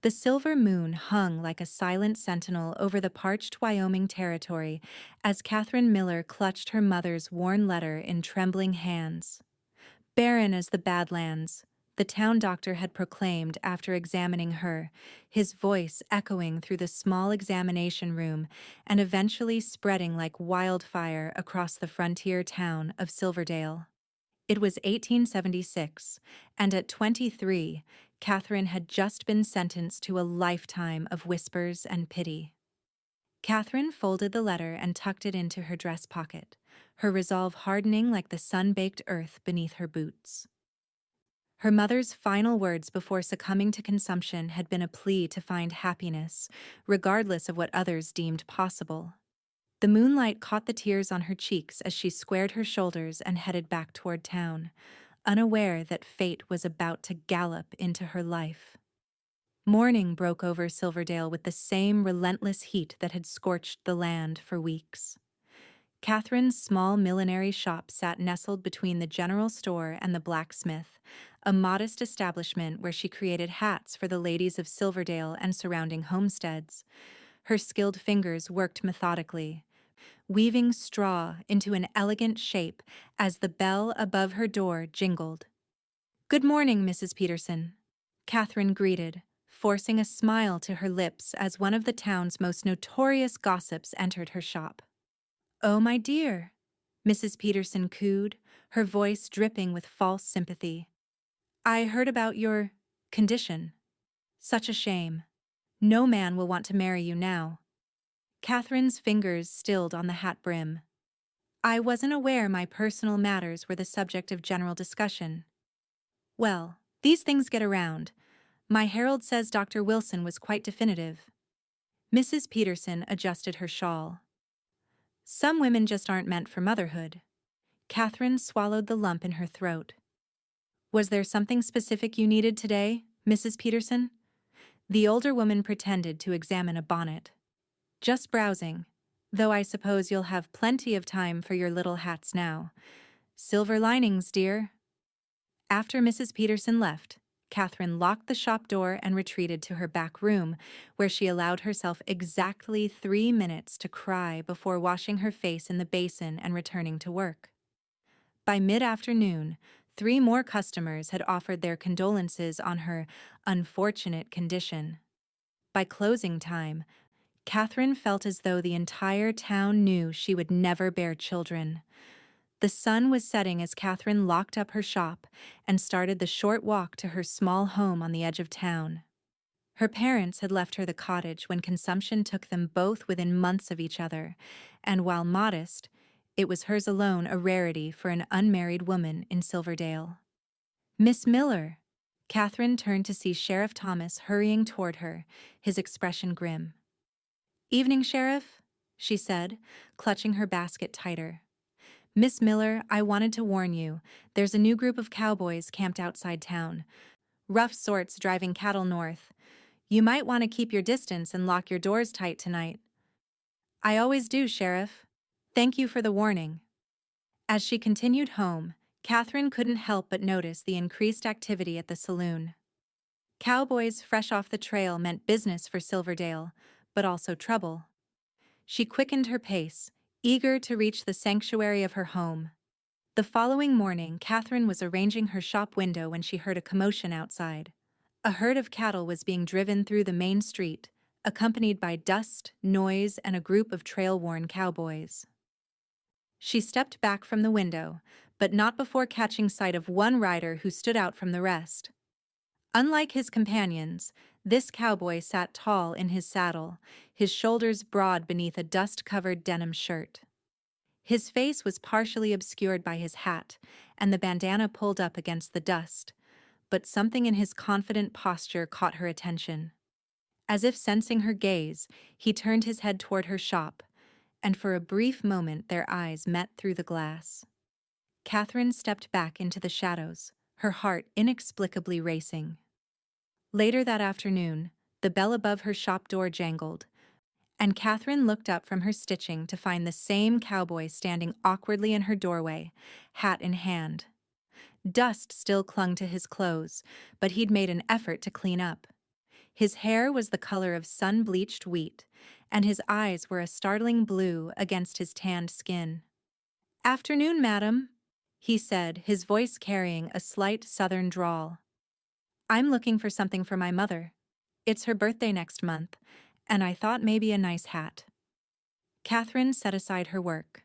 The silver moon hung like a silent sentinel over the parched Wyoming Territory as Catherine Miller clutched her mother's worn letter in trembling hands. Barren as the Badlands, the town doctor had proclaimed after examining her, his voice echoing through the small examination room and eventually spreading like wildfire across the frontier town of Silverdale. It was 1876, and at 23, Catherine had just been sentenced to a lifetime of whispers and pity. Catherine folded the letter and tucked it into her dress pocket, her resolve hardening like the sun-baked earth beneath her boots. Her mother's final words before succumbing to consumption had been a plea to find happiness, regardless of what others deemed possible. The moonlight caught the tears on her cheeks as she squared her shoulders and headed back toward town, unaware that fate was about to gallop into her life. Morning broke over Silverdale with the same relentless heat that had scorched the land for weeks. Catherine's small millinery shop sat nestled between the general store and the blacksmith, a modest establishment where she created hats for the ladies of Silverdale and surrounding homesteads. Her skilled fingers worked methodically, weaving straw into an elegant shape as the bell above her door jingled. "Good morning, Mrs. Peterson," Catherine greeted, forcing a smile to her lips as one of the town's most notorious gossips entered her shop. "Oh, my dear," Mrs. Peterson cooed, her voice dripping with false sympathy. "I heard about your condition. Such a shame. No man will want to marry you now." Catherine's fingers stilled on the hat brim. "I wasn't aware my personal matters were the subject of general discussion." "Well, these things get around. My herald says Dr. Wilson was quite definitive." Mrs. Peterson adjusted her shawl. "Some women just aren't meant for motherhood." Catherine swallowed the lump in her throat. "Was there something specific you needed today, Mrs. Peterson?" The older woman pretended to examine a bonnet. "Just browsing, though I suppose you'll have plenty of time for your little hats now. Silver linings, dear." After Mrs. Peterson left, Catherine locked the shop door and retreated to her back room, where she allowed herself exactly 3 minutes to cry before washing her face in the basin and returning to work. By mid-afternoon, 3 more customers had offered their condolences on her unfortunate condition. By closing time, Catherine felt as though the entire town knew she would never bear children. The sun was setting as Catherine locked up her shop and started the short walk to her small home on the edge of town. Her parents had left her the cottage when consumption took them both within months of each other, and while modest, it was hers alone, a rarity for an unmarried woman in Silverdale. "Miss Miller!" Catherine turned to see Sheriff Thomas hurrying toward her, his expression grim. "Evening, Sheriff," she said, clutching her basket tighter. "Miss Miller, I wanted to warn you, there's a new group of cowboys camped outside town. Rough sorts driving cattle north. You might want to keep your distance and lock your doors tight tonight." "I always do, Sheriff. Thank you for the warning." As she continued home, Catherine couldn't help but notice the increased activity at the saloon. Cowboys fresh off the trail meant business for Silverdale, but also trouble. She quickened her pace, eager to reach the sanctuary of her home. The following morning, Catherine was arranging her shop window when she heard a commotion outside. A herd of cattle was being driven through the main street, accompanied by dust, noise, and a group of trail-worn cowboys. She stepped back from the window, but not before catching sight of one rider who stood out from the rest. Unlike his companions, this cowboy sat tall in his saddle, his shoulders broad beneath a dust-covered denim shirt. His face was partially obscured by his hat, and the bandana pulled up against the dust, but something in his confident posture caught her attention. As if sensing her gaze, he turned his head toward her shop, and for a brief moment their eyes met through the glass. Catherine stepped back into the shadows, her heart inexplicably racing. Later that afternoon, the bell above her shop door jangled, and Catherine looked up from her stitching to find the same cowboy standing awkwardly in her doorway, hat in hand. Dust still clung to his clothes, but he'd made an effort to clean up. His hair was the color of sun-bleached wheat, and his eyes were a startling blue against his tanned skin. "Afternoon, madam," he said, his voice carrying a slight southern drawl. "I'm looking for something for my mother. It's her birthday next month, and I thought maybe a nice hat." Catherine set aside her work.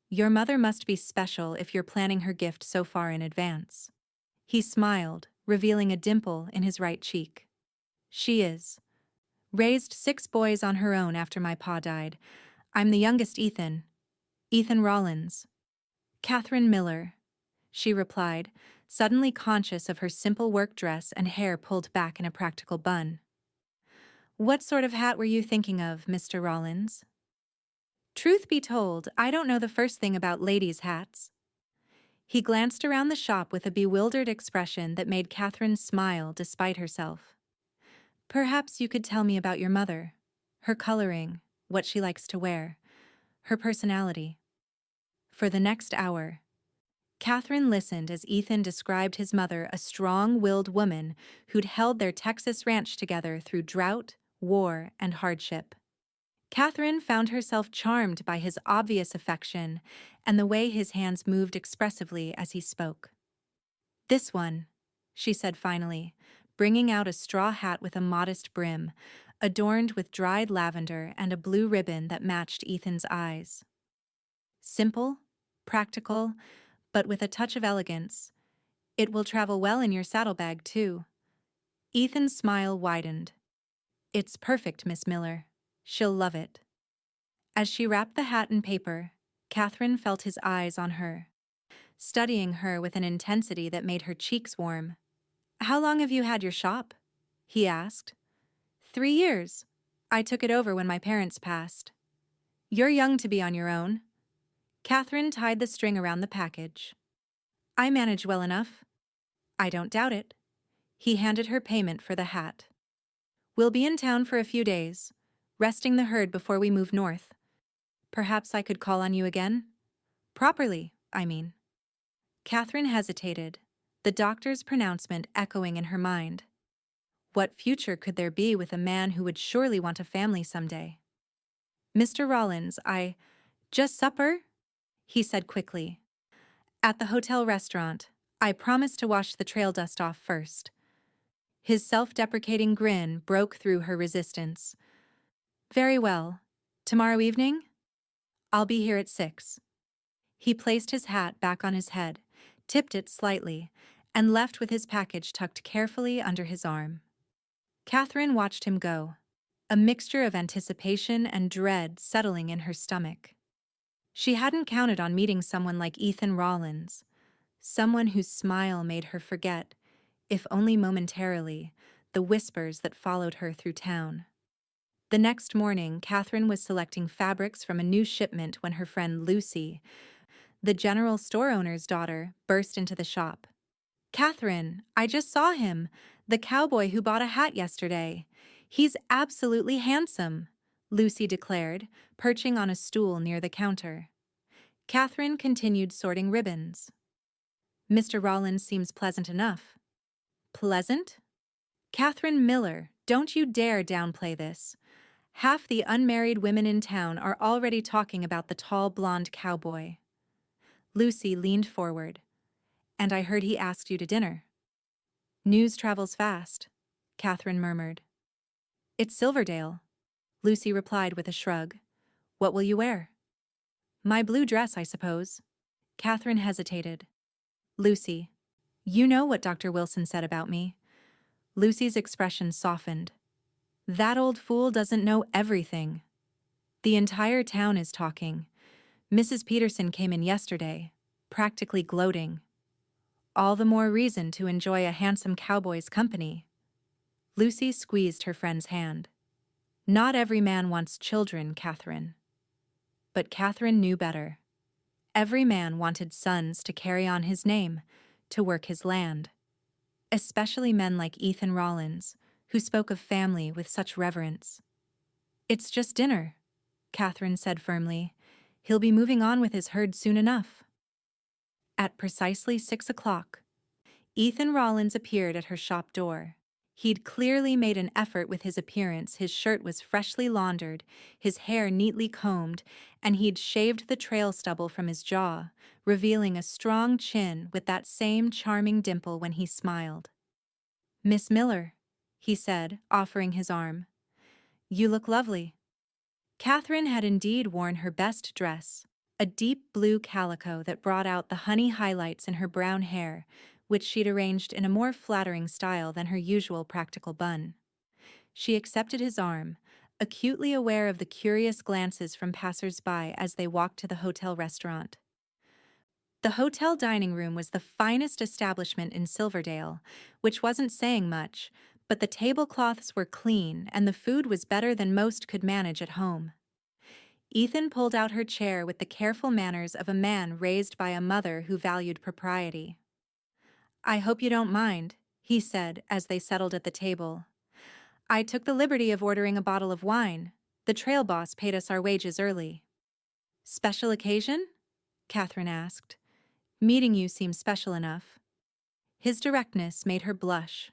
"Your mother must be special if you're planning her gift so far in advance." He smiled, revealing a dimple in his right cheek. "She is. Raised 6 boys on her own after my pa died. I'm the youngest Ethan Rawlins." "Catherine Miller," she replied, suddenly conscious of her simple work dress and hair pulled back in a practical bun. "What sort of hat were you thinking of, Mr. Rawlins?" "Truth be told, I don't know the first thing about ladies' hats." He glanced around the shop with a bewildered expression that made Catherine smile despite herself. "Perhaps you could tell me about your mother, her coloring, what she likes to wear, her personality." For the next hour, Catherine listened as Ethan described his mother, a strong-willed woman who'd held their Texas ranch together through drought, war, and hardship. Catherine found herself charmed by his obvious affection and the way his hands moved expressively as he spoke. "This one," she said finally, bringing out a straw hat with a modest brim, adorned with dried lavender and a blue ribbon that matched Ethan's eyes. Simple, practical, but with a touch of elegance. It will travel well in your saddlebag, too. Ethan's smile widened. "It's perfect, Miss Miller. She'll love it." As she wrapped the hat in paper, Catherine felt his eyes on her, studying her with an intensity that made her cheeks warm. "How long have you had your shop?" he asked. 3 years. I took it over when my parents passed." "You're young to be on your own." Catherine tied the string around the package. "I manage well enough." "I don't doubt it." He handed her payment for the hat. "We'll be in town for a few days, resting the herd before we move north. Perhaps I could call on you again? Properly, I mean." Catherine hesitated, the doctor's pronouncement echoing in her mind. What future could there be with a man who would surely want a family someday? "Mr. Rawlins, just supper?" he said quickly. "At the hotel restaurant. I promised to wash the trail dust off first." His self-deprecating grin broke through her resistance. "Very well. Tomorrow evening? I'll be here at 6. He placed his hat back on his head, tipped it slightly, and left with his package tucked carefully under his arm. Catherine watched him go, a mixture of anticipation and dread settling in her stomach. She hadn't counted on meeting someone like Ethan Rawlins, someone whose smile made her forget, if only momentarily, the whispers that followed her through town. The next morning, Catherine was selecting fabrics from a new shipment when her friend Lucy, the general store owner's daughter, burst into the shop. "Catherine, I just saw him, the cowboy who bought a hat yesterday. He's absolutely handsome," Lucy declared, perching on a stool near the counter. Catherine continued sorting ribbons. "Mr. Rawlins seems pleasant enough." "Pleasant?" "Catherine Miller, don't you dare downplay this. Half the unmarried women in town are already talking about the tall blonde cowboy." Lucy leaned forward. "And I heard he asked you to dinner." "News travels fast," Catherine murmured. "It's Silverdale," Lucy replied with a shrug. "What will you wear?" "My blue dress, I suppose." Catherine hesitated. "Lucy, you know what Dr. Wilson said about me." Lucy's expression softened. "That old fool doesn't know everything. The entire town is talking. Mrs. Peterson came in yesterday, practically gloating. All the more reason to enjoy a handsome cowboy's company." Lucy squeezed her friend's hand. "Not every man wants children, Catherine." But Catherine knew better. Every man wanted sons to carry on his name, to work his land. Especially men like Ethan Rawlins, who spoke of family with such reverence. "It's just dinner," Catherine said firmly. "He'll be moving on with his herd soon enough." At precisely 6 o'clock, Ethan Rawlins appeared at her shop door. He'd clearly made an effort with his appearance. His shirt was freshly laundered, his hair neatly combed, and he'd shaved the trail stubble from his jaw, revealing a strong chin with that same charming dimple when he smiled. "Miss Miller," he said, offering his arm. "You look lovely." Catherine had indeed worn her best dress, a deep blue calico that brought out the honey highlights in her brown hair, which she'd arranged in a more flattering style than her usual practical bun. She accepted his arm, acutely aware of the curious glances from passers-by as they walked to the hotel restaurant. The hotel dining room was the finest establishment in Silverdale, which wasn't saying much, but the tablecloths were clean and the food was better than most could manage at home. Ethan pulled out her chair with the careful manners of a man raised by a mother who valued propriety. "I hope you don't mind," he said as they settled at the table. "I took the liberty of ordering a bottle of wine. The trail boss paid us our wages early." "Special occasion?" Catherine asked. "Meeting you seems special enough." His directness made her blush.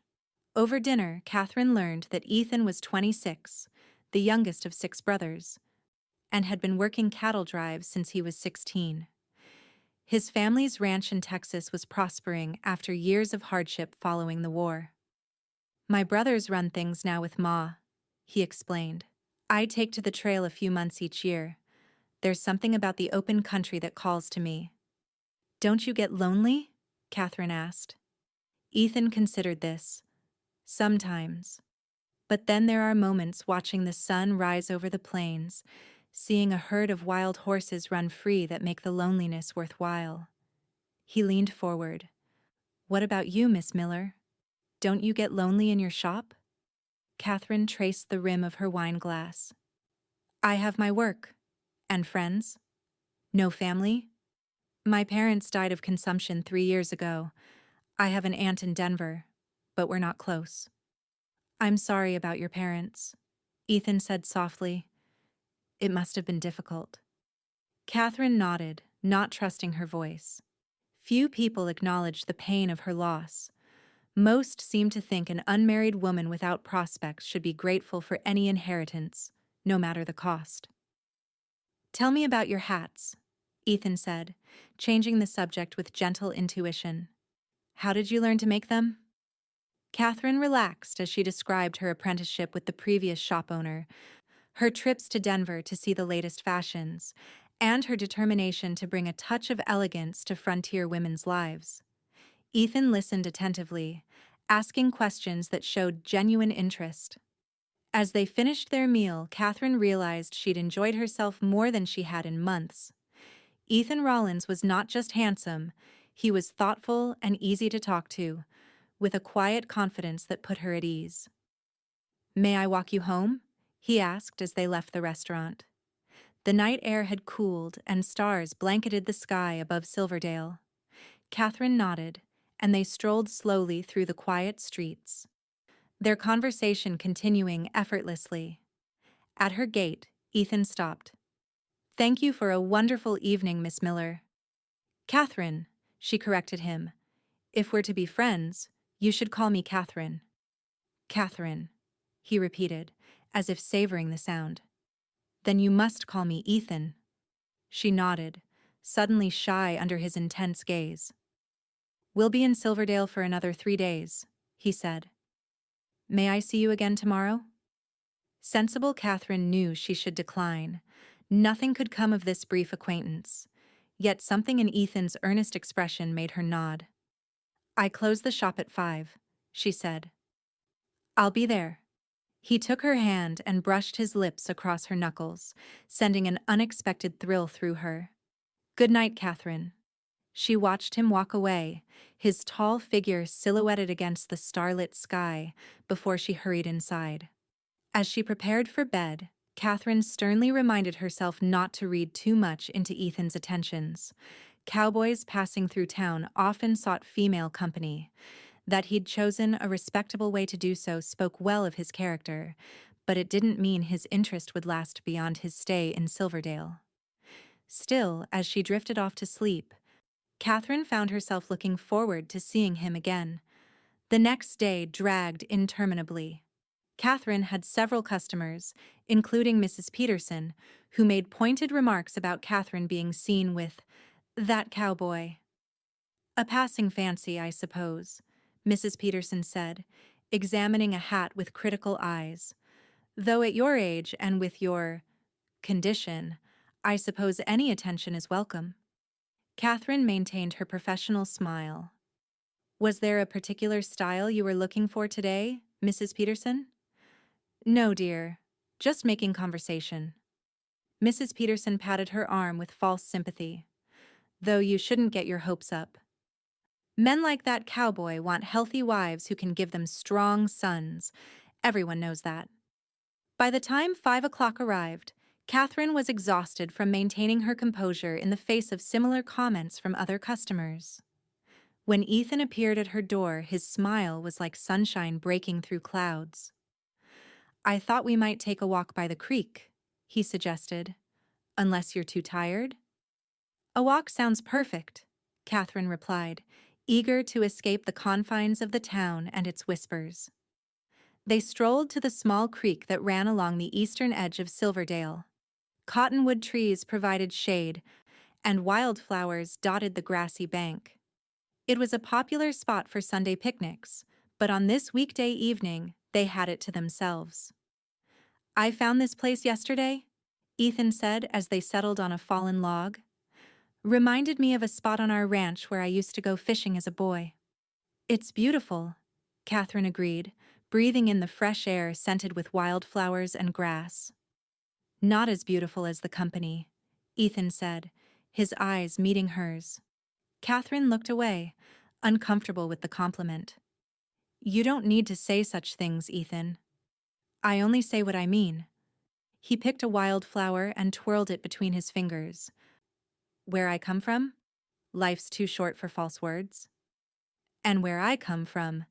Over dinner, Catherine learned that Ethan was 26, the youngest of 6 brothers, and had been working cattle drives since he was 16. His family's ranch in Texas was prospering after years of hardship following the war. "My brothers run things now with Ma," he explained. "I take to the trail a few months each year. There's something about the open country that calls to me." "Don't you get lonely?" Catherine asked. Ethan considered this. "Sometimes. But then there are moments watching the sun rise over the plains, seeing a herd of wild horses run free that make the loneliness worthwhile." He leaned forward. "What about you, Miss Miller? Don't you get lonely in your shop?" Catherine traced the rim of her wine glass. "I have my work. And friends. No family. My parents died of consumption 3 years ago. I have an aunt in Denver, but we're not close." "I'm sorry about your parents," Ethan said softly. "It must have been difficult." Catherine nodded, not trusting her voice. Few people acknowledged the pain of her loss. Most seemed to think an unmarried woman without prospects should be grateful for any inheritance, no matter the cost. "Tell me about your hats," Ethan said, changing the subject with gentle intuition. "How did you learn to make them?" Catherine relaxed as she described her apprenticeship with the previous shop owner, her trips to Denver to see the latest fashions, and her determination to bring a touch of elegance to frontier women's lives. Ethan listened attentively, asking questions that showed genuine interest. As they finished their meal, Catherine realized she'd enjoyed herself more than she had in months. Ethan Rawlins was not just handsome, he was thoughtful and easy to talk to, with a quiet confidence that put her at ease. "May I walk you home?" he asked as they left the restaurant. The night air had cooled and stars blanketed the sky above Silverdale. Catherine nodded, and they strolled slowly through the quiet streets, their conversation continuing effortlessly. At her gate, Ethan stopped. "Thank you for a wonderful evening, Miss Miller." "Catherine," she corrected him. "If we're to be friends, you should call me Catherine." "Catherine," he repeated, as if savoring the sound. "Then you must call me Ethan." She nodded, suddenly shy under his intense gaze. "We'll be in Silverdale for another 3 days," he said. "May I see you again tomorrow?" Sensible Catherine knew she should decline. Nothing could come of this brief acquaintance. Yet something in Ethan's earnest expression made her nod. "I close the shop at 5, she said. "I'll be there." He took her hand and brushed his lips across her knuckles, sending an unexpected thrill through her. "Good night, Catherine." She watched him walk away, his tall figure silhouetted against the starlit sky, before she hurried inside. As she prepared for bed, Catherine sternly reminded herself not to read too much into Ethan's attentions. Cowboys passing through town often sought female company. That he'd chosen a respectable way to do so spoke well of his character, but it didn't mean his interest would last beyond his stay in Silverdale. Still, as she drifted off to sleep, Catherine found herself looking forward to seeing him again. The next day dragged interminably. Catherine had several customers, including Mrs. Peterson, who made pointed remarks about Catherine being seen with that cowboy. A passing fancy, I suppose, Mrs. Peterson said, examining a hat with critical eyes. Though at your age and with your condition, I suppose any attention is welcome. Catherine maintained her professional smile. Was there a particular style you were looking for today, Mrs. Peterson? No, dear. Just making conversation. Mrs. Peterson patted her arm with false sympathy. Though you shouldn't get your hopes up. Men like that cowboy want healthy wives who can give them strong sons. Everyone knows that. By the time 5 o'clock arrived, Catherine was exhausted from maintaining her composure in the face of similar comments from other customers. When Ethan appeared at her door, his smile was like sunshine breaking through clouds. I thought we might take a walk by the creek, he suggested. Unless you're too tired? A walk sounds perfect, Catherine replied, eager to escape the confines of the town and its whispers. They strolled to the small creek that ran along the eastern edge of Silverdale. Cottonwood trees provided shade, and wildflowers dotted the grassy bank. It was a popular spot for Sunday picnics, but on this weekday evening, they had it to themselves. I found this place yesterday, Ethan said as they settled on a fallen log. Reminded me of a spot on our ranch where I used to go fishing as a boy. It's beautiful, Catherine agreed, breathing in the fresh air scented with wildflowers and grass. Not as beautiful as the company, Ethan said, his eyes meeting hers. Catherine looked away, uncomfortable with the compliment. You don't need to say such things, Ethan. I only say what I mean. He picked a wildflower and twirled it between his fingers. Where I come from? Life's too short for false words. And where I come from,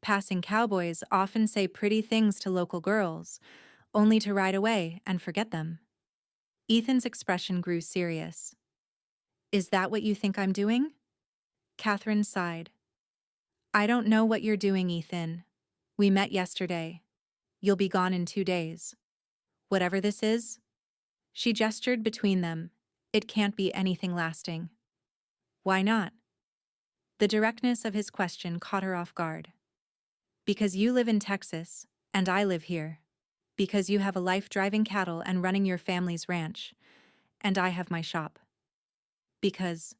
passing cowboys often say pretty things to local girls, only to ride away and forget them. Ethan's expression grew serious. Is that what you think I'm doing? Catherine sighed. I don't know what you're doing, Ethan. We met yesterday. You'll be gone in 2 days. Whatever this is. She gestured between them. It can't be anything lasting. Why not? The directness of his question caught her off guard. Because you live in Texas, and I live here. Because you have a life driving cattle and running your family's ranch, and I have my shop. Because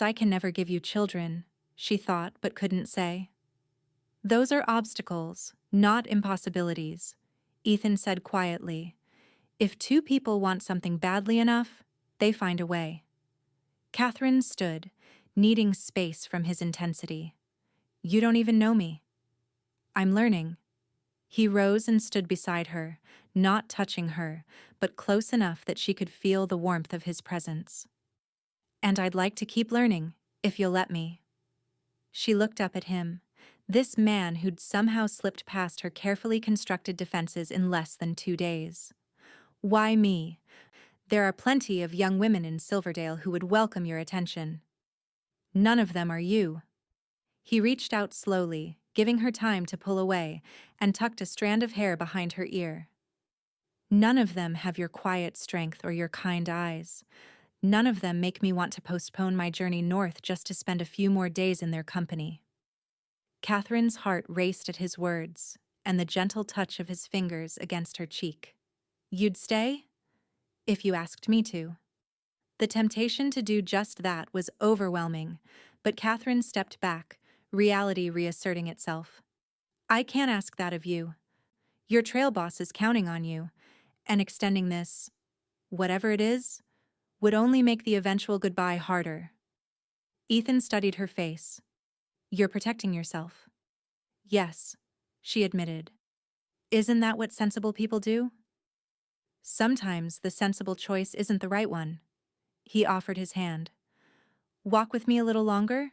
I can never give you children, she thought but couldn't say. Those are obstacles, not impossibilities, Ethan said quietly. If two people want something badly enough, they find a way. Catherine stood, needing space from his intensity. You don't even know me. I'm learning. He rose and stood beside her, not touching her, but close enough that she could feel the warmth of his presence. And I'd like to keep learning, if you'll let me. She looked up at him, this man who'd somehow slipped past her carefully constructed defenses in less than 2 days. Why me? There are plenty of young women in Silverdale who would welcome your attention. None of them are you. He reached out slowly, giving her time to pull away, and tucked a strand of hair behind her ear. None of them have your quiet strength or your kind eyes. None of them make me want to postpone my journey north just to spend a few more days in their company. Catherine's heart raced at his words, and the gentle touch of his fingers against her cheek. You'd stay? If you asked me to. The temptation to do just that was overwhelming, but Catherine stepped back, reality reasserting itself. I can't ask that of you. Your trail boss is counting on you, and extending this, whatever it is, would only make the eventual goodbye harder. Ethan studied her face. You're protecting yourself. Yes, she admitted. Isn't that what sensible people do? Sometimes the sensible choice isn't the right one. He offered his hand. Walk with me a little longer?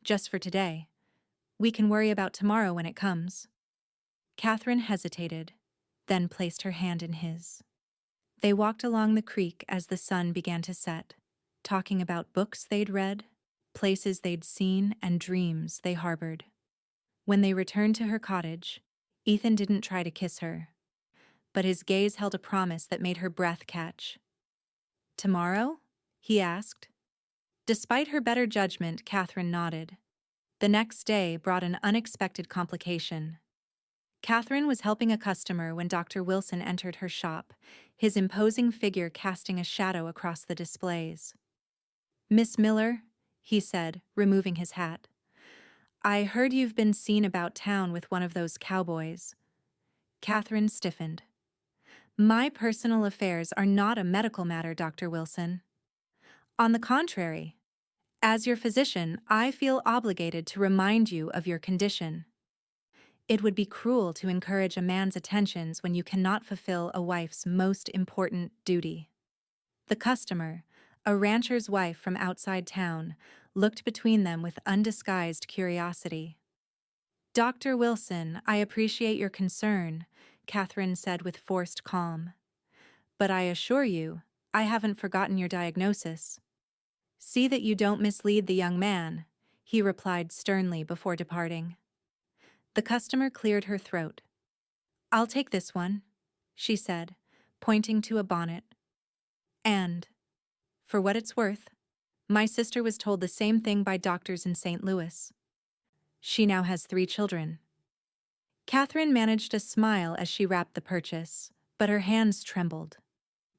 Just for today. We can worry about tomorrow when it comes. Catherine hesitated, then placed her hand in his. They walked along the creek as the sun began to set, talking about books they'd read, places they'd seen and dreams they harbored. When they returned to her cottage, Ethan didn't try to kiss her, but his gaze held a promise that made her breath catch. "Tomorrow?" he asked. Despite her better judgment, Catherine nodded. The next day brought an unexpected complication. Catherine was helping a customer when Dr. Wilson entered her shop, his imposing figure casting a shadow across the displays. "Miss Miller," he said, removing his hat, "I heard you've been seen about town with one of those cowboys." Catherine stiffened. "My personal affairs are not a medical matter, Dr. Wilson. On the contrary, as your physician, I feel obligated to remind you of your condition. It would be cruel to encourage a man's attentions when you cannot fulfill a wife's most important duty." The customer, a rancher's wife from outside town, looked between them with undisguised curiosity. "Dr. Wilson, I appreciate your concern," Catherine said with forced calm. "But I assure you, I haven't forgotten your diagnosis." "See that you don't mislead the young man," he replied sternly before departing. The customer cleared her throat. "I'll take this one," she said, pointing to a bonnet. "And, for what it's worth, my sister was told the same thing by doctors in St. Louis. She now has 3 children." Catherine managed a smile as she wrapped the purchase, but her hands trembled.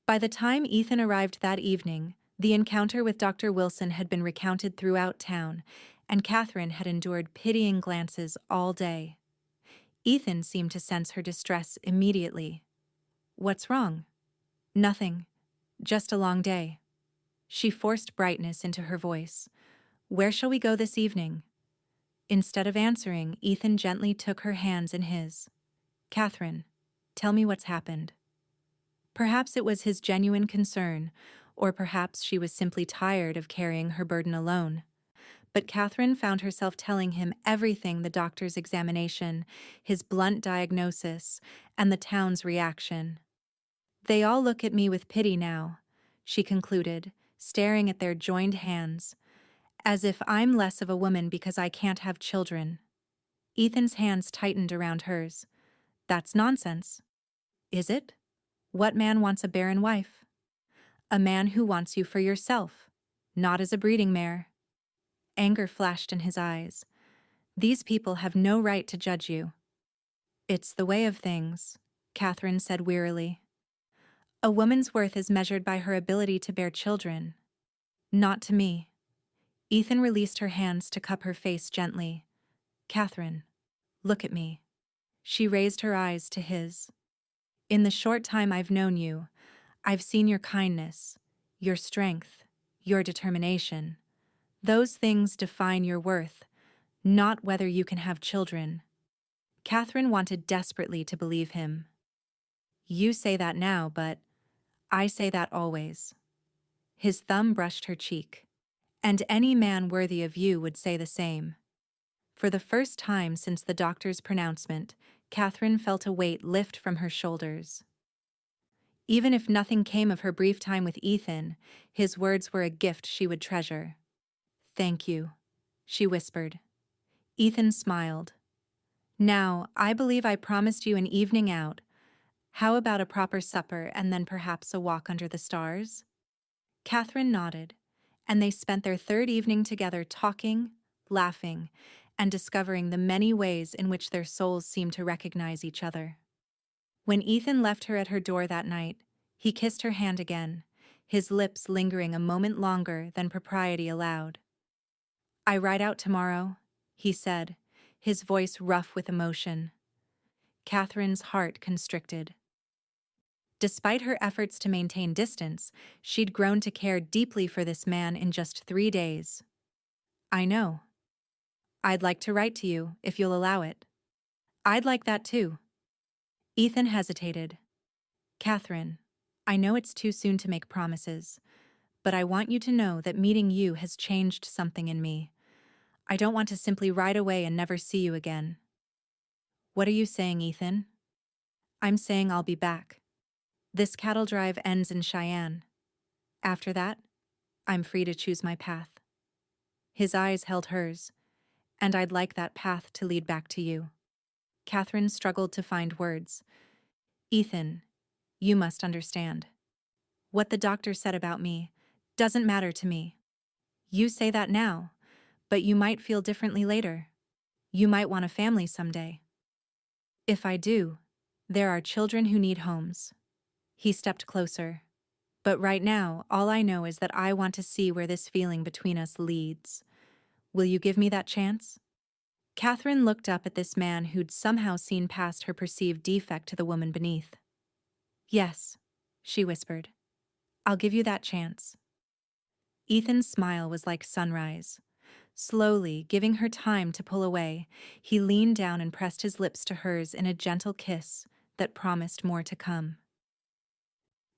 By the time Ethan arrived that evening, the encounter with Dr. Wilson had been recounted throughout town, and Catherine had endured pitying glances all day. Ethan seemed to sense her distress immediately. "What's wrong?" "Nothing. Just a long day." She forced brightness into her voice. "Where shall we go this evening?" Instead of answering, Ethan gently took her hands in his. "Catherine, tell me what's happened." Perhaps it was his genuine concern, or perhaps she was simply tired of carrying her burden alone. But Catherine found herself telling him everything: the doctor's examination, his blunt diagnosis, and the town's reaction. "They all look at me with pity now," she concluded, staring at their joined hands, "as if I'm less of a woman because I can't have children." Ethan's hands tightened around hers. "That's nonsense." "Is it? What man wants a barren wife?" "A man who wants you for yourself, not as a breeding mare." Anger flashed in his eyes. "These people have no right to judge you." "It's the way of things," Catherine said wearily. "A woman's worth is measured by her ability to bear children." "Not to me." Ethan released her hands to cup her face gently. "Catherine, look at me." She raised her eyes to his. "In the short time I've known you, I've seen your kindness, your strength, your determination. Those things define your worth, not whether you can have children." Catherine wanted desperately to believe him. "You say that now, but I say that always." His thumb brushed her cheek. "And any man worthy of you would say the same." For the first time since the doctor's pronouncement, Catherine felt a weight lift from her shoulders. Even if nothing came of her brief time with Ethan, his words were a gift she would treasure. "Thank you," she whispered. Ethan smiled. "Now, I believe I promised you an evening out. How about a proper supper and then perhaps a walk under the stars?" Catherine nodded, and they spent their third evening together talking, laughing, and discovering the many ways in which their souls seemed to recognize each other. When Ethan left her at her door that night, he kissed her hand again, his lips lingering a moment longer than propriety allowed. "I ride out tomorrow," he said, his voice rough with emotion. Catherine's heart constricted. Despite her efforts to maintain distance, she'd grown to care deeply for this man in just 3 days. "I know. I'd like to write to you, if you'll allow it." "I'd like that too." Ethan hesitated. "Catherine, I know it's too soon to make promises, but I want you to know that meeting you has changed something in me. I don't want to simply ride away and never see you again." "What are you saying, Ethan?" "I'm saying I'll be back. This cattle drive ends in Cheyenne. After that, I'm free to choose my path." His eyes held hers. "And I'd like that path to lead back to you." Catherine struggled to find words. "Ethan, you must understand. What the doctor said about me doesn't matter to me. You say that now, but you might feel differently later. You might want a family someday. If I do, there are children who need homes." He stepped closer. "But right now, all I know is that I want to see where this feeling between us leads. Will you give me that chance?" Catherine looked up at this man who'd somehow seen past her perceived defect to the woman beneath. "Yes," she whispered. "I'll give you that chance." Ethan's smile was like sunrise. Slowly, giving her time to pull away, he leaned down and pressed his lips to hers in a gentle kiss that promised more to come.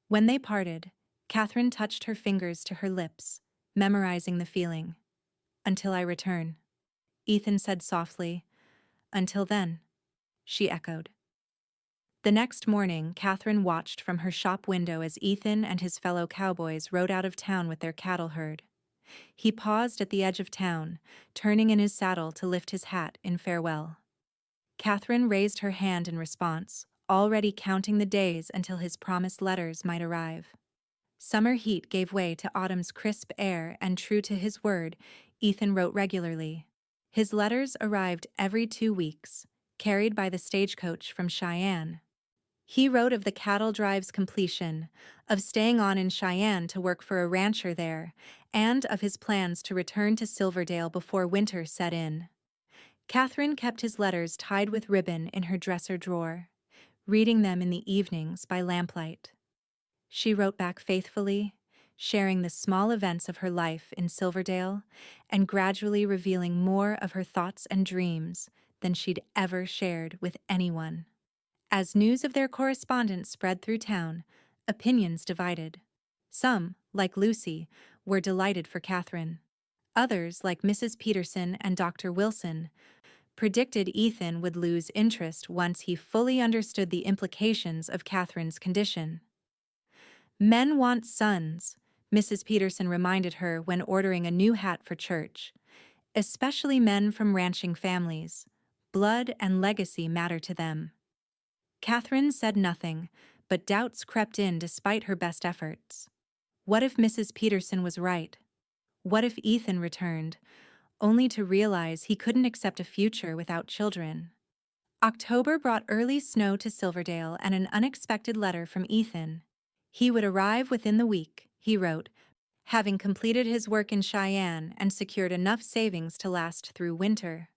When they parted, Catherine touched her fingers to her lips, memorizing the feeling. "Until I return," Ethan said softly. "Until then," she echoed. The next morning, Catherine watched from her shop window as Ethan and his fellow cowboys rode out of town with their cattle herd. He paused at the edge of town, turning in his saddle to lift his hat in farewell. Catherine raised her hand in response, already counting the days until his promised letters might arrive. Summer heat gave way to autumn's crisp air, and true to his word, Ethan wrote regularly. His letters arrived every 2 weeks, carried by the stagecoach from Cheyenne. He wrote of the cattle drive's completion, of staying on in Cheyenne to work for a rancher there, and of his plans to return to Silverdale before winter set in. Catherine kept his letters tied with ribbon in her dresser drawer, reading them in the evenings by lamplight. She wrote back faithfully, sharing the small events of her life in Silverdale and gradually revealing more of her thoughts and dreams than she'd ever shared with anyone. As news of their correspondence spread through town, opinions divided. Some, like Lucy, were delighted for Catherine. Others, like Mrs. Peterson and Dr. Wilson, predicted Ethan would lose interest once he fully understood the implications of Catherine's condition. "Men want sons," Mrs. Peterson reminded her when ordering a new hat for church. "Especially men from ranching families. Blood and legacy matter to them." Catherine said nothing, but doubts crept in despite her best efforts. What if Mrs. Peterson was right? What if Ethan returned, only to realize he couldn't accept a future without children? October brought early snow to Silverdale and an unexpected letter from Ethan. He would arrive within the week, he wrote, having completed his work in Cheyenne and secured enough savings to last through winter.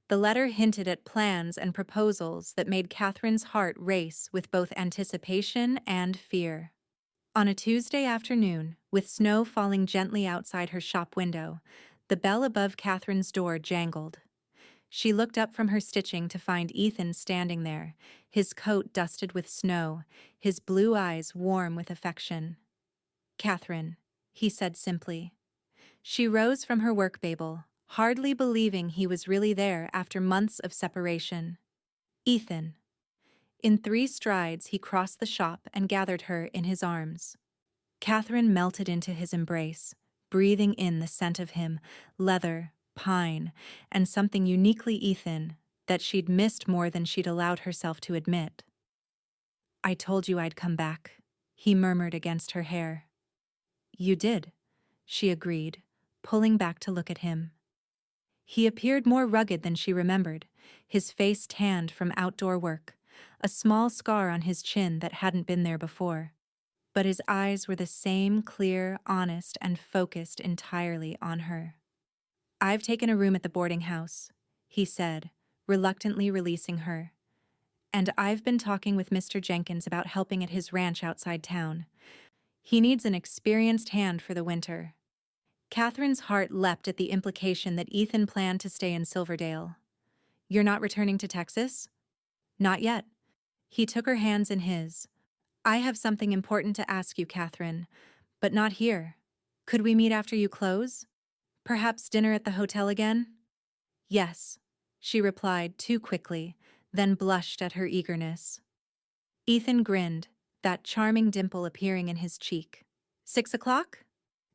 The letter hinted at plans and proposals that made Catherine's heart race with both anticipation and fear. On a Tuesday afternoon, with snow falling gently outside her shop window, the bell above Catherine's door jangled. She looked up from her stitching to find Ethan standing there, his coat dusted with snow, his blue eyes warm with affection. "Catherine," he said simply. She rose from her work babel, hardly believing he was really there after months of separation. "Ethan." In 3 strides he crossed the shop and gathered her in his arms. Catherine melted into his embrace, breathing in the scent of him, leather, pine, and something uniquely Ethan that she'd missed more than she'd allowed herself to admit. "I told you I'd come back," he murmured against her hair. "You did," she agreed, pulling back to look at him. He appeared more rugged than she remembered, his face tanned from outdoor work, a small scar on his chin that hadn't been there before. But his eyes were the same, clear, honest, and focused entirely on her. "I've taken a room at the boarding house," he said, reluctantly releasing her. "And I've been talking with Mr. Jenkins about helping at his ranch outside town. He needs an experienced hand for the winter." Catherine's heart leapt at the implication that Ethan planned to stay in Silverdale. "You're not returning to Texas?" "Not yet." He took her hands in his. "I have something important to ask you, Catherine, but not here. Could we meet after you close? Perhaps dinner at the hotel again?" "Yes," she replied too quickly, then blushed at her eagerness. Ethan grinned, that charming dimple appearing in his cheek. "6 o'clock?"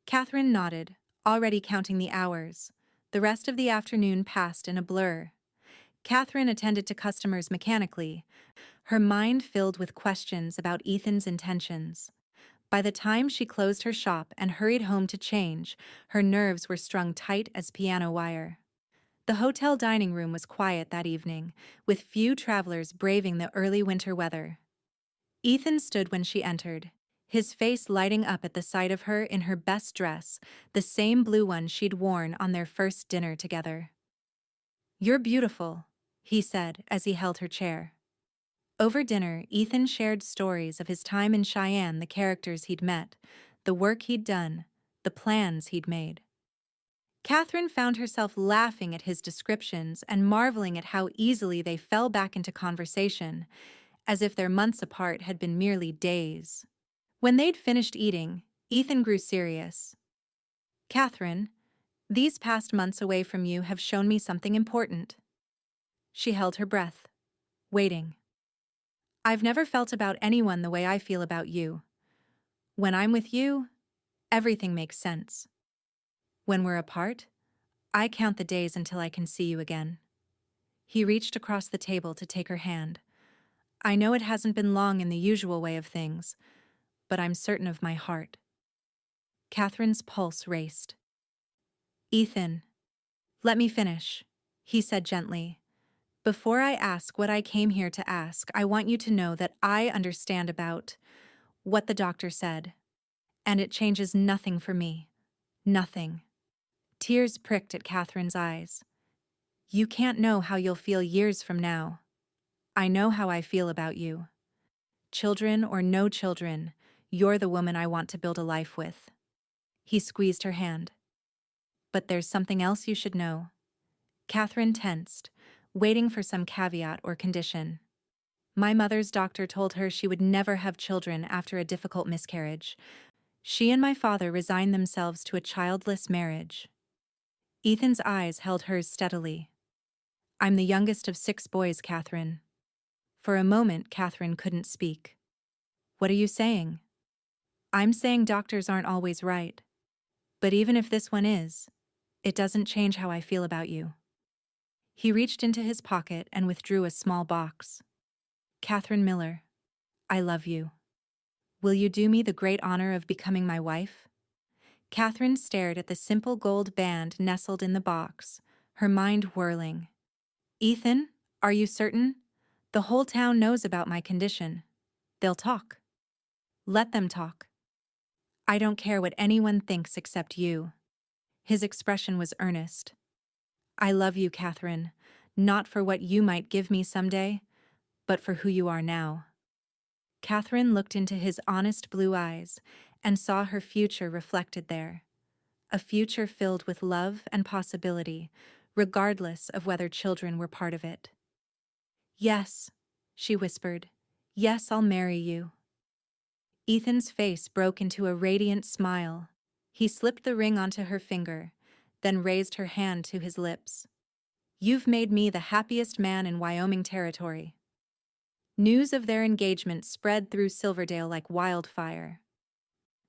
Catherine nodded, already counting the hours. The rest of the afternoon passed in a blur. Catherine attended to customers mechanically, her mind filled with questions about Ethan's intentions. By the time she closed her shop and hurried home to change, her nerves were strung tight as piano wire. The hotel dining room was quiet that evening, with few travelers braving the early winter weather. Ethan stood when she entered, his face lighting up at the sight of her in her best dress, the same blue one she'd worn on their first dinner together. "You're beautiful," he said as he held her chair. Over dinner, Ethan shared stories of his time in Cheyenne, the characters he'd met, the work he'd done, the plans he'd made. Catherine found herself laughing at his descriptions and marveling at how easily they fell back into conversation, as if their months apart had been merely days. When they'd finished eating, Ethan grew serious. "Catherine, these past months away from you have shown me something important." She held her breath, waiting. "I've never felt about anyone the way I feel about you. When I'm with you, everything makes sense. When we're apart, I count the days until I can see you again." He reached across the table to take her hand. "I know it hasn't been long in the usual way of things, but I'm certain of my heart." Catherine's pulse raced. "Ethan, let me finish," he said gently. "Before I ask what I came here to ask, I want you to know that I understand about what the doctor said, and it changes nothing for me. Nothing." Tears pricked at Catherine's eyes. "You can't know how you'll feel years from now. I know how I feel about you. Children or no children, you're the woman I want to build a life with." He squeezed her hand. "But there's something else you should know." Catherine tensed, waiting for some caveat or condition. "My mother's doctor told her she would never have children after a difficult miscarriage. She and my father resigned themselves to a childless marriage." Ethan's eyes held hers steadily. "I'm the youngest of 6 boys, Catherine." For a moment, Catherine couldn't speak. "What are you saying?" "I'm saying doctors aren't always right. But even if this one is, it doesn't change how I feel about you." He reached into his pocket and withdrew a small box. "Catherine Miller, I love you. Will you do me the great honor of becoming my wife?" Catherine stared at the simple gold band nestled in the box, her mind whirling. "Ethan, are you certain? The whole town knows about my condition. They'll talk. Let them talk. I don't care what anyone thinks except you." His expression was earnest. "I love you, Catherine, not for what you might give me someday, but for who you are now." Catherine looked into his honest blue eyes and saw her future reflected there. A future filled with love and possibility, regardless of whether children were part of it. "Yes," she whispered. "Yes, I'll marry you." Ethan's face broke into a radiant smile. He slipped the ring onto her finger, then raised her hand to his lips. "You've made me the happiest man in Wyoming Territory." News of their engagement spread through Silverdale like wildfire.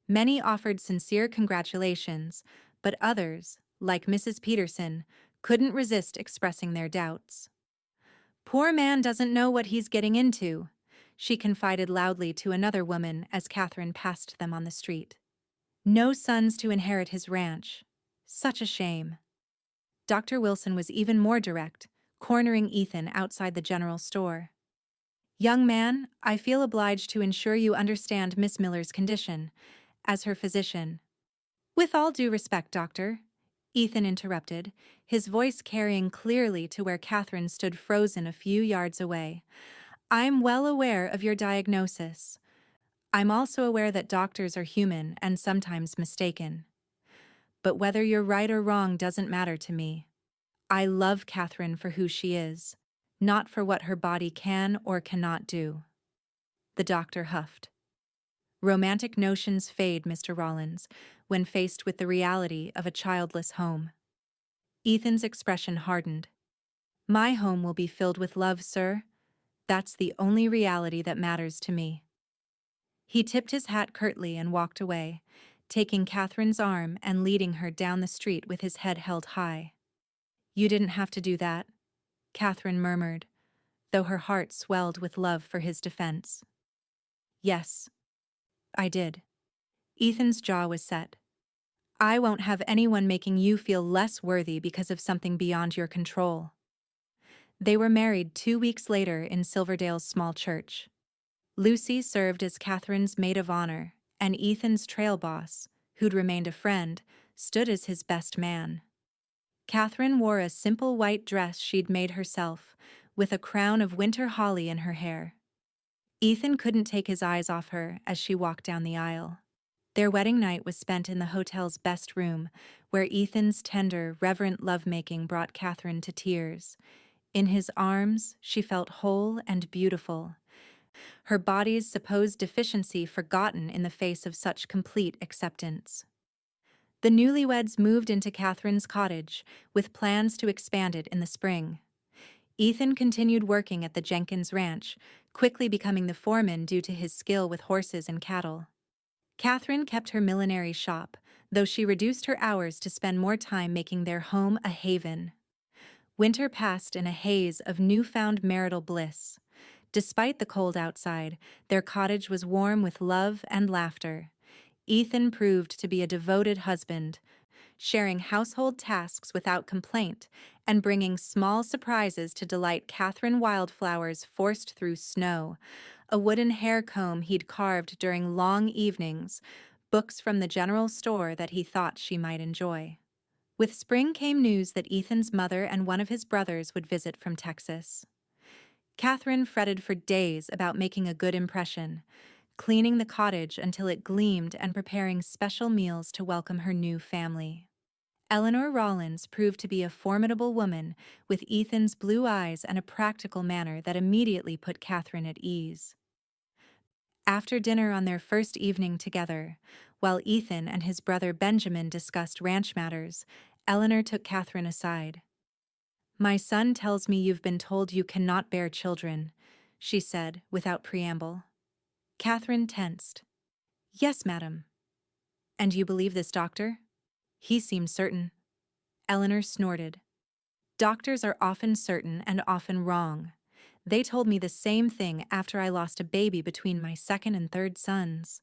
Many offered sincere congratulations, but others, like Mrs. Peterson, couldn't resist expressing their doubts. "Poor man doesn't know what he's getting into," she confided loudly to another woman as Catherine passed them on the street. "No sons to inherit his ranch. Such a shame." Dr. Wilson was even more direct, cornering Ethan outside the general store. "Young man, I feel obliged to ensure you understand Miss Miller's condition, as her physician." "With all due respect, doctor," Ethan interrupted, his voice carrying clearly to where Catherine stood frozen a few yards away. "I'm well aware of your diagnosis. I'm also aware that doctors are human and sometimes mistaken. But whether you're right or wrong doesn't matter to me. I love Catherine for who she is, not for what her body can or cannot do." The doctor huffed. "Romantic notions fade, Mr. Rawlins, when faced with the reality of a childless home." Ethan's expression hardened. "My home will be filled with love, sir. That's the only reality that matters to me." He tipped his hat curtly and walked away, taking Catherine's arm and leading her down the street with his head held high. "You didn't have to do that," Catherine murmured, though her heart swelled with love for his defense. "Yes, I did." Ethan's jaw was set. "I won't have anyone making you feel less worthy because of something beyond your control." They were married 2 weeks later in Silverdale's small church. Lucy served as Catherine's maid of honor, and Ethan's trail boss, who'd remained a friend, stood as his best man. Catherine wore a simple white dress she'd made herself, with a crown of winter holly in her hair. Ethan couldn't take his eyes off her as she walked down the aisle. Their wedding night was spent in the hotel's best room, where Ethan's tender, reverent lovemaking brought Catherine to tears. In his arms, she felt whole and beautiful, her body's supposed deficiency forgotten in the face of such complete acceptance. The newlyweds moved into Catherine's cottage, with plans to expand it in the spring. Ethan continued working at the Jenkins Ranch, quickly becoming the foreman due to his skill with horses and cattle. Catherine kept her millinery shop, though she reduced her hours to spend more time making their home a haven. Winter passed in a haze of newfound marital bliss. Despite the cold outside, their cottage was warm with love and laughter. Ethan proved to be a devoted husband, sharing household tasks without complaint and bringing small surprises to delight Catherine Wildflowers forced through snow, a wooden hair comb he'd carved during long evenings, books from the general store that he thought she might enjoy. With spring came news that Ethan's mother and one of his brothers would visit from Texas. Catherine fretted for days about making a good impression, cleaning the cottage until it gleamed and preparing special meals to welcome her new family. Ethan Rawlins proved to be a formidable woman with Ethan's blue eyes and a practical manner that immediately put Catherine at ease. After dinner on their first evening together, while Ethan and his brother Benjamin discussed ranch matters, Eleanor took Catherine aside. "My son tells me you've been told you cannot bear children," she said, without preamble. Catherine tensed. "Yes, madam." "And you believe this doctor?" "He seems certain." Eleanor snorted. "Doctors are often certain and often wrong. They told me the same thing after I lost a baby between my second and third sons.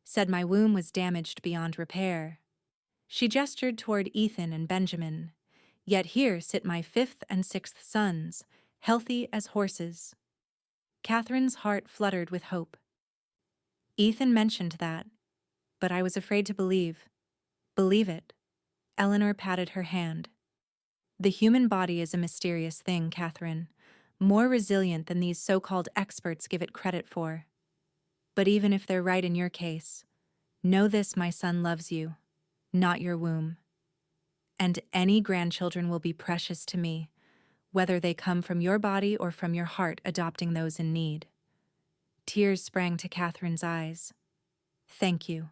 Said my womb was damaged beyond repair." She gestured toward Ethan and Benjamin. "Yet here sit my fifth and sixth sons, healthy as horses." Catherine's heart fluttered with hope. "Ethan mentioned that, but I was afraid to believe." "Believe it." Eleanor patted her hand. "The human body is a mysterious thing, Catherine, more resilient than these so-called experts give it credit for. But even if they're right in your case, know this: my son loves you, not your womb. And any grandchildren will be precious to me, whether they come from your body or from your heart adopting those in need." Tears sprang to Catherine's eyes. "Thank you."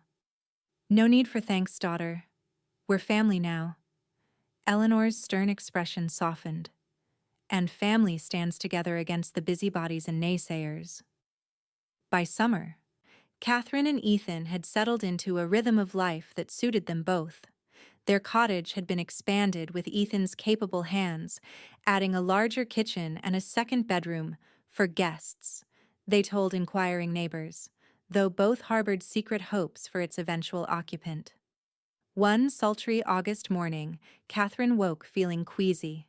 "No need for thanks, daughter. We're family now." Eleanor's stern expression softened. "And family stands together against the busybodies and naysayers." By summer, Catherine and Ethan had settled into a rhythm of life that suited them both. Their cottage had been expanded with Ethan's capable hands, adding a larger kitchen and a second bedroom for guests, they told inquiring neighbors, though both harbored secret hopes for its eventual occupant. One sultry August morning, Catherine woke feeling queasy.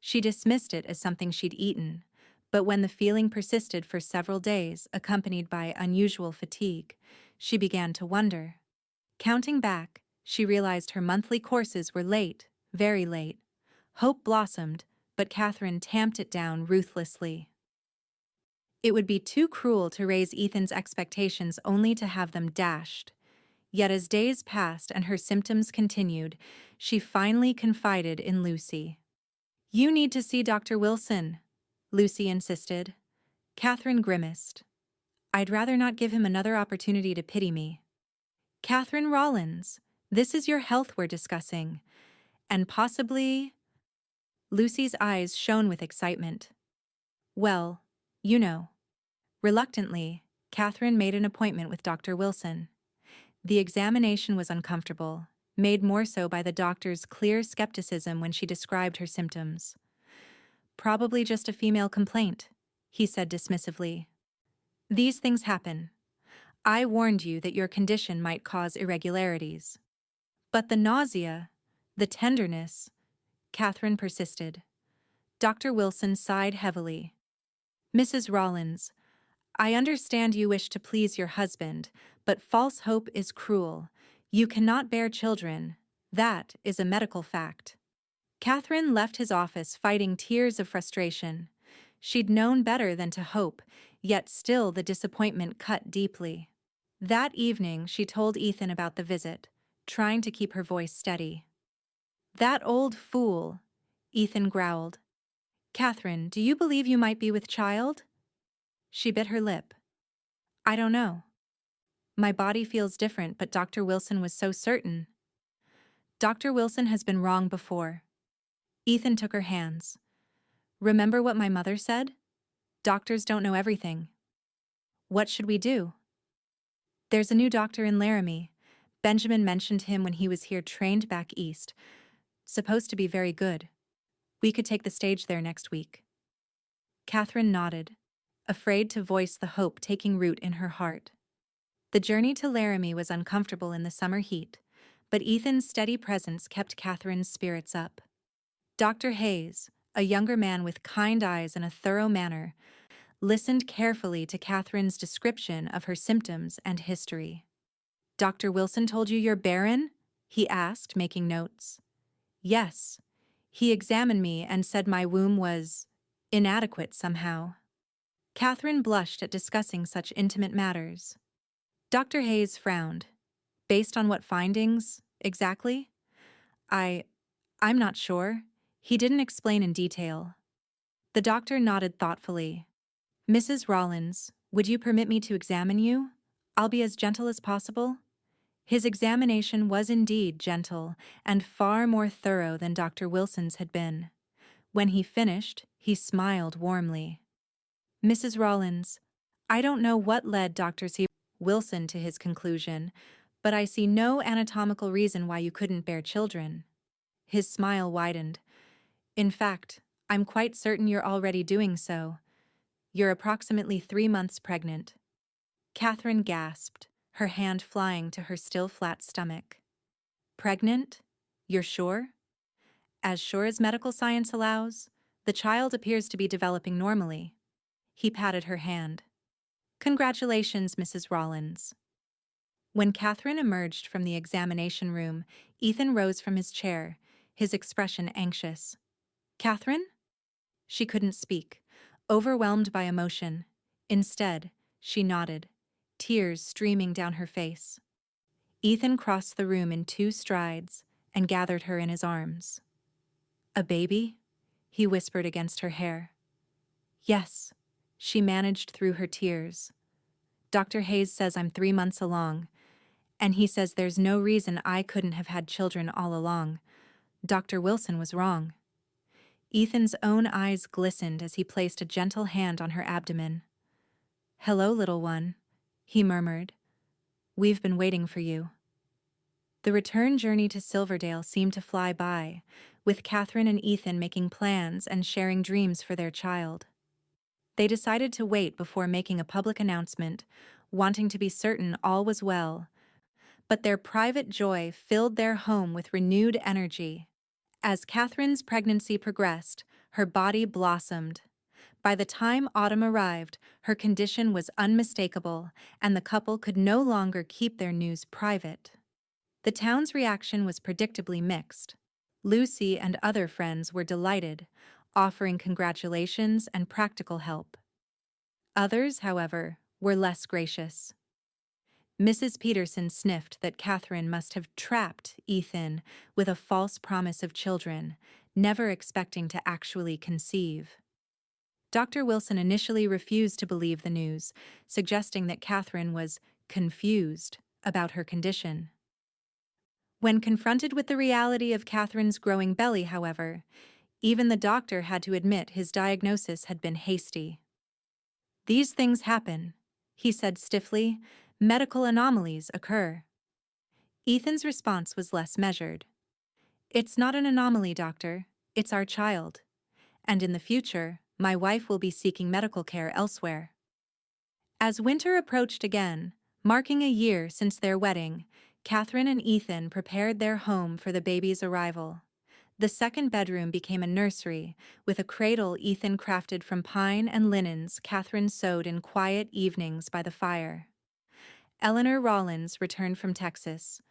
She dismissed it as something she'd eaten, but when the feeling persisted for several days, accompanied by unusual fatigue, she began to wonder. Counting back, she realized her monthly courses were late, very late. Hope blossomed, but Catherine tamped it down ruthlessly. It would be too cruel to raise Ethan's expectations only to have them dashed. Yet as days passed and her symptoms continued, she finally confided in Lucy. "You need to see Dr. Wilson," Lucy insisted. Catherine grimaced. "I'd rather not give him another opportunity to pity me." "Catherine Rawlins, this is your health we're discussing. And possibly—" Lucy's eyes shone with excitement. "Well, you know." Reluctantly, Catherine made an appointment with Dr. Wilson. The examination was uncomfortable, made more so by the doctor's clear skepticism when she described her symptoms. "Probably just a female complaint," he said dismissively. "These things happen. I warned you that your condition might cause irregularities." "But the nausea, the tenderness," Catherine persisted. Dr. Wilson sighed heavily. "Mrs. Rawlins, I understand you wish to please your husband, but false hope is cruel. You cannot bear children. That is a medical fact." Catherine left his office fighting tears of frustration. She'd known better than to hope, yet still the disappointment cut deeply. That evening, she told Ethan about the visit, trying to keep her voice steady. "That old fool," Ethan growled. "Catherine, do you believe you might be with child?" She bit her lip. "I don't know. My body feels different, but Dr. Wilson was so certain." "Dr. Wilson has been wrong before." Ethan took her hands. "Remember what my mother said? Doctors don't know everything." "What should we do?" "There's a new doctor in Laramie. Benjamin mentioned him when he was here, trained back east. Supposed to be very good. We could take the stage there next week." Catherine nodded, afraid to voice the hope taking root in her heart. The journey to Laramie was uncomfortable in the summer heat, but Ethan's steady presence kept Catherine's spirits up. Dr. Hayes, a younger man with kind eyes and a thorough manner, listened carefully to Catherine's description of her symptoms and history. "Dr. Wilson told you you're barren?" he asked, making notes. "Yes. He examined me and said my womb was inadequate somehow." Catherine blushed at discussing such intimate matters. Dr. Hayes frowned. "Based on what findings, exactly?" I'm not sure. He didn't explain in detail." The doctor nodded thoughtfully. "Mrs. Rawlins, would you permit me to examine you? I'll be as gentle as possible." His examination was indeed gentle and far more thorough than Dr. Wilson's had been. When he finished, he smiled warmly. "Mrs. Rawlins, I don't know what led Dr. Wilson to his conclusion, but I see no anatomical reason why you couldn't bear children." His smile widened. "In fact, I'm quite certain you're already doing so. You're approximately 3 months pregnant." Catherine gasped, her hand flying to her still flat stomach. "Pregnant? You're sure?" "As sure as medical science allows. The child appears to be developing normally." He patted her hand. "Congratulations, Mrs. Rawlins." When Catherine emerged from the examination room, Ethan rose from his chair, his expression anxious. "Catherine?" She couldn't speak, overwhelmed by emotion. Instead, she nodded, tears streaming down her face. Ethan crossed the room in 2 strides and gathered her in his arms. "A baby?" he whispered against her hair. "Yes," she managed through her tears. "Dr. Hayes says I'm 3 months along, and he says there's no reason I couldn't have had children all along. Dr. Wilson was wrong." Ethan's own eyes glistened as he placed a gentle hand on her abdomen. "Hello, little one," he murmured. "We've been waiting for you." The return journey to Silverdale seemed to fly by, with Catherine and Ethan making plans and sharing dreams for their child. They decided to wait before making a public announcement, wanting to be certain all was well, but their private joy filled their home with renewed energy. As Catherine's pregnancy progressed, her body blossomed. By the time autumn arrived, her condition was unmistakable, and the couple could no longer keep their news private. The town's reaction was predictably mixed. Lucy and other friends were delighted, offering congratulations and practical help. Others, however, were less gracious. Mrs. Peterson sniffed that Catherine must have trapped Ethan with a false promise of children, never expecting to actually conceive. Dr. Wilson initially refused to believe the news, suggesting that Catherine was confused about her condition. When confronted with the reality of Catherine's growing belly, however, even the doctor had to admit his diagnosis had been hasty. "These things happen," he said stiffly. "Medical anomalies occur." Ethan's response was less measured. "It's not an anomaly, doctor. It's our child. And in the future, my wife will be seeking medical care elsewhere." As winter approached again, marking a year since their wedding, Catherine and Ethan prepared their home for the baby's arrival. The second bedroom became a nursery, with a cradle Ethan crafted from pine and linens Catherine sewed in quiet evenings by the fire. Eleanor Rawlins returned from Texas,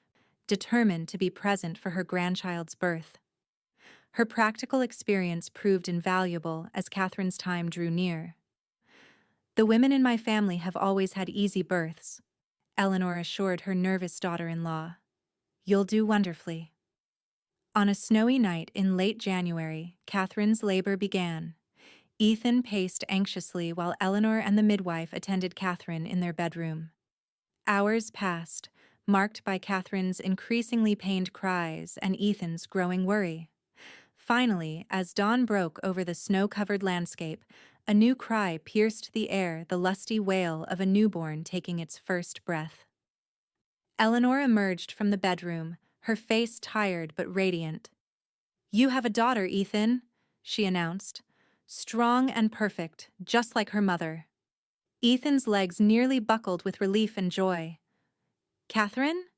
determined to be present for her grandchild's birth. Her practical experience proved invaluable as Catherine's time drew near. "The women in my family have always had easy births," Eleanor assured her nervous daughter-in-law. "You'll do wonderfully." On a snowy night in late January, Catherine's labor began. Ethan paced anxiously while Eleanor and the midwife attended Catherine in their bedroom. Hours passed, marked by Catherine's increasingly pained cries and Ethan's growing worry. Finally, as dawn broke over the snow-covered landscape, a new cry pierced the air, the lusty wail of a newborn taking its first breath. Eleanor emerged from the bedroom, her face tired but radiant. "You have a daughter, Ethan," she announced. "Strong and perfect, just like her mother." Ethan's legs nearly buckled with relief and joy. "Catherine?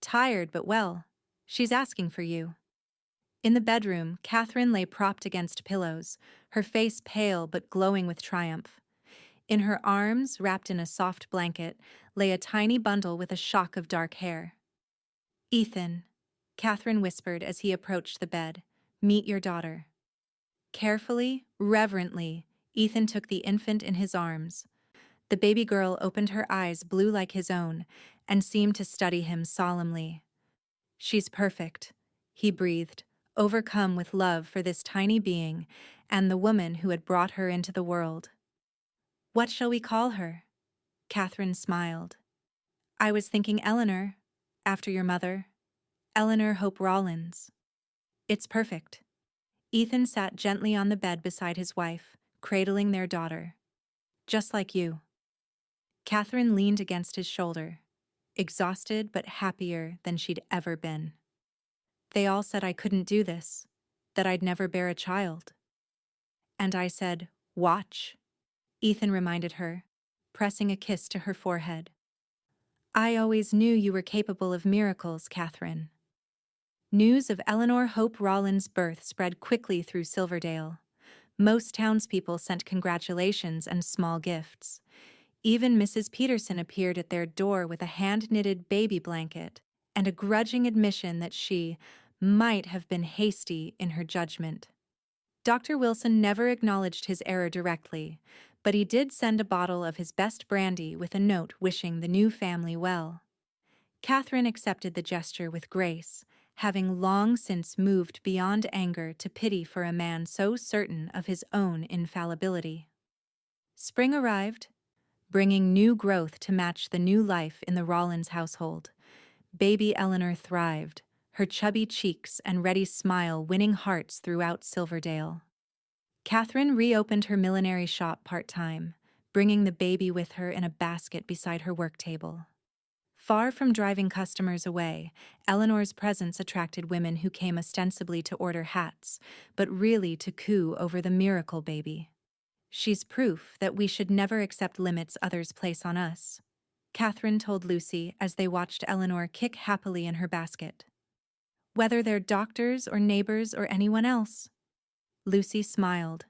Tired but well. She's asking for you." In the bedroom, Catherine lay propped against pillows, her face pale but glowing with triumph. In her arms, wrapped in a soft blanket, lay a tiny bundle with a shock of dark hair. "Ethan," Catherine whispered as he approached the bed, "meet your daughter." Carefully, reverently, Ethan took the infant in his arms. The baby girl opened her eyes blue like his own and seemed to study him solemnly. "She's perfect," he breathed, overcome with love for this tiny being and the woman who had brought her into the world. "What shall we call her?" Catherine smiled. "I was thinking Eleanor, after your mother. Eleanor Hope Rawlins." "It's perfect." Ethan sat gently on the bed beside his wife, cradling their daughter. "Just like you." Catherine leaned against his shoulder, exhausted but happier than she'd ever been. "They all said I couldn't do this, that I'd never bear a child." "And I said, 'Watch,'" Ethan reminded her, pressing a kiss to her forehead. "I always knew you were capable of miracles, Catherine." News of Eleanor Hope Rawlins' birth spread quickly through Silverdale. Most townspeople sent congratulations and small gifts. Even Mrs. Peterson appeared at their door with a hand-knitted baby blanket and a grudging admission that she might have been hasty in her judgment. Dr. Wilson never acknowledged his error directly, but he did send a bottle of his best brandy with a note wishing the new family well. Catherine accepted the gesture with grace, having long since moved beyond anger to pity for a man so certain of his own infallibility. Spring arrived, bringing new growth to match the new life in the Rawlins household. Baby Eleanor thrived, her chubby cheeks and ready smile winning hearts throughout Silverdale. Catherine reopened her millinery shop part-time, bringing the baby with her in a basket beside her work table. Far from driving customers away, Eleanor's presence attracted women who came ostensibly to order hats, but really to coo over the miracle baby. "She's proof that we should never accept limits others place on us," Catherine told Lucy as they watched Eleanor kick happily in her basket. "Whether they're doctors or neighbors or anyone else." Lucy smiled.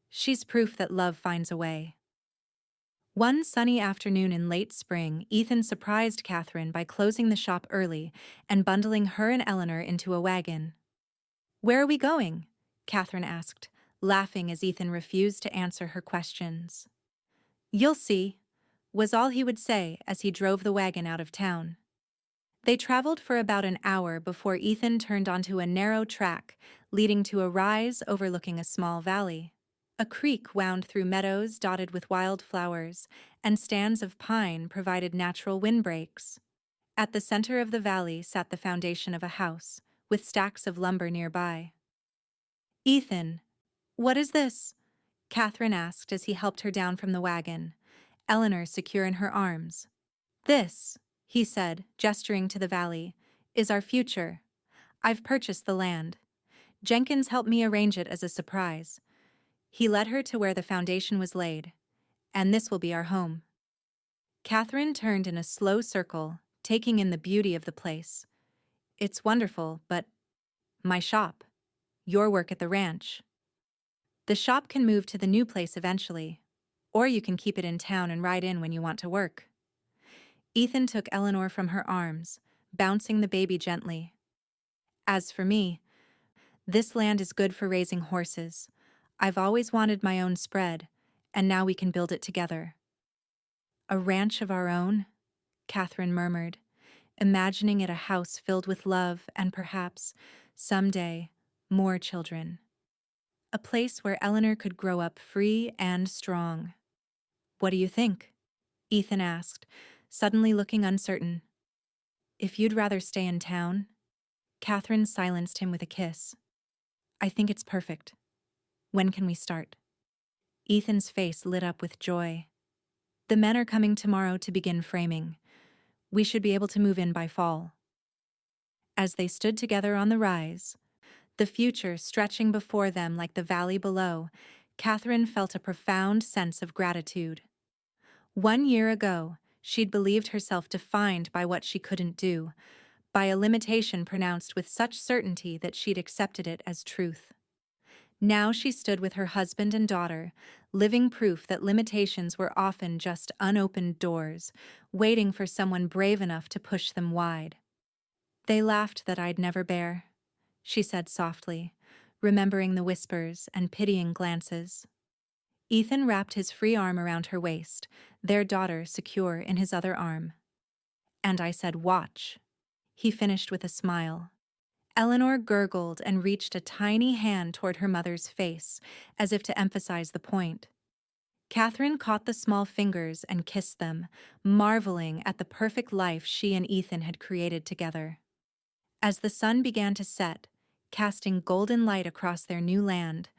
"She's proof that love finds a way." One sunny afternoon in late spring, Ethan surprised Catherine by closing the shop early and bundling her and Eleanor into a wagon. "Where are we going?" Catherine asked, laughing as Ethan refused to answer her questions. "You'll see," was all he would say as he drove the wagon out of town. They traveled for about an hour before Ethan turned onto a narrow track leading to a rise overlooking a small valley. A creek wound through meadows dotted with wildflowers, and stands of pine provided natural windbreaks. At the center of the valley sat the foundation of a house, with stacks of lumber nearby. "Ethan, what is this?" Catherine asked as he helped her down from the wagon, Eleanor secure in her arms. "This," he said, gesturing to the valley, is our future. I've purchased the land. Jenkins helped me arrange it as a surprise. He led her to where the foundation was laid. And this will be our home. Catherine turned in a slow circle, taking in the beauty of the place. It's wonderful, but my shop. Your work at the ranch. The shop can move to the new place eventually, or you can keep it in town and ride in when you want to work. Ethan took Eleanor from her arms, bouncing the baby gently. As for me, this land is good for raising horses. I've always wanted my own spread, and now we can build it together. A ranch of our own? Catherine murmured, imagining it a house filled with love and perhaps, someday, more children. A place where Eleanor could grow up free and strong. What do you think? Ethan asked, suddenly looking uncertain. If you'd rather stay in town? Catherine silenced him with a kiss. I think it's perfect. When can we start? Ethan's face lit up with joy. The men are coming tomorrow to begin framing. We should be able to move in by fall. As they stood together on the rise, the future stretching before them like the valley below, Catherine felt a profound sense of gratitude. 1 year ago, she'd believed herself defined by what she couldn't do, by a limitation pronounced with such certainty that she'd accepted it as truth. Now she stood with her husband and daughter, living proof that limitations were often just unopened doors, waiting for someone brave enough to push them wide. They laughed that I'd never bear, she said softly, remembering the whispers and pitying glances. Ethan wrapped his free arm around her waist, their daughter secure in his other arm. And I said, watch. He finished with a smile. Eleanor gurgled and reached a tiny hand toward her mother's face, as if to emphasize the point. Catherine caught the small fingers and kissed them, marveling at the perfect life she and Ethan had created together. As the sun began to set, casting golden light across their new land,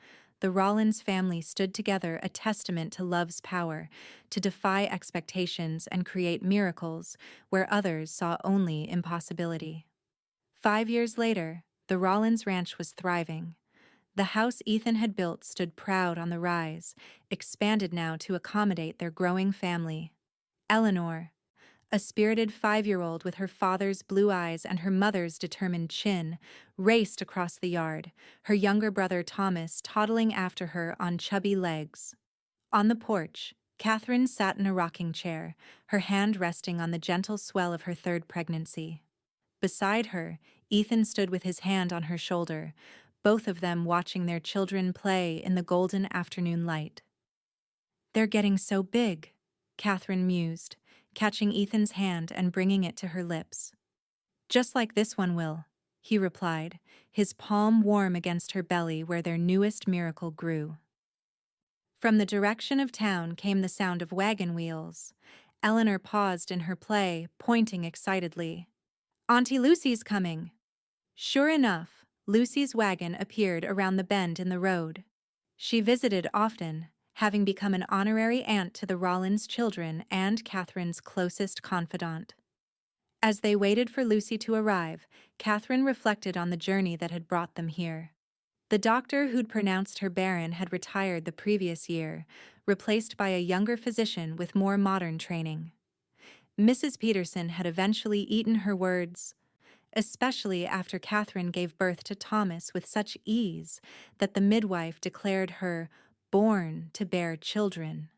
the Rawlins family stood together, a testament to love's power, to defy expectations and create miracles where others saw only impossibility. 5 years later, the Rawlins ranch was thriving. The house Ethan had built stood proud on the rise, expanded now to accommodate their growing family. Eleanor, a spirited 5-year-old with her father's blue eyes and her mother's determined chin, raced across the yard, her younger brother Thomas toddling after her on chubby legs. On the porch, Catherine sat in a rocking chair, her hand resting on the gentle swell of her third pregnancy. Beside her, Ethan stood with his hand on her shoulder, both of them watching their children play in the golden afternoon light. They're getting so big, Catherine mused, catching Ethan's hand and bringing it to her lips. Just like this one will, he replied, his palm warm against her belly where their newest miracle grew. From the direction of town came the sound of wagon wheels. Eleanor paused in her play, pointing excitedly. Auntie Lucy's coming! Sure enough, Lucy's wagon appeared around the bend in the road. She visited often, having become an honorary aunt to the Rawlins children and Catherine's closest confidant. As they waited for Lucy to arrive, Catherine reflected on the journey that had brought them here. The doctor who'd pronounced her barren had retired the previous year, replaced by a younger physician with more modern training. Mrs. Peterson had eventually eaten her words, especially after Catherine gave birth to Thomas with such ease that the midwife declared her born to bear children.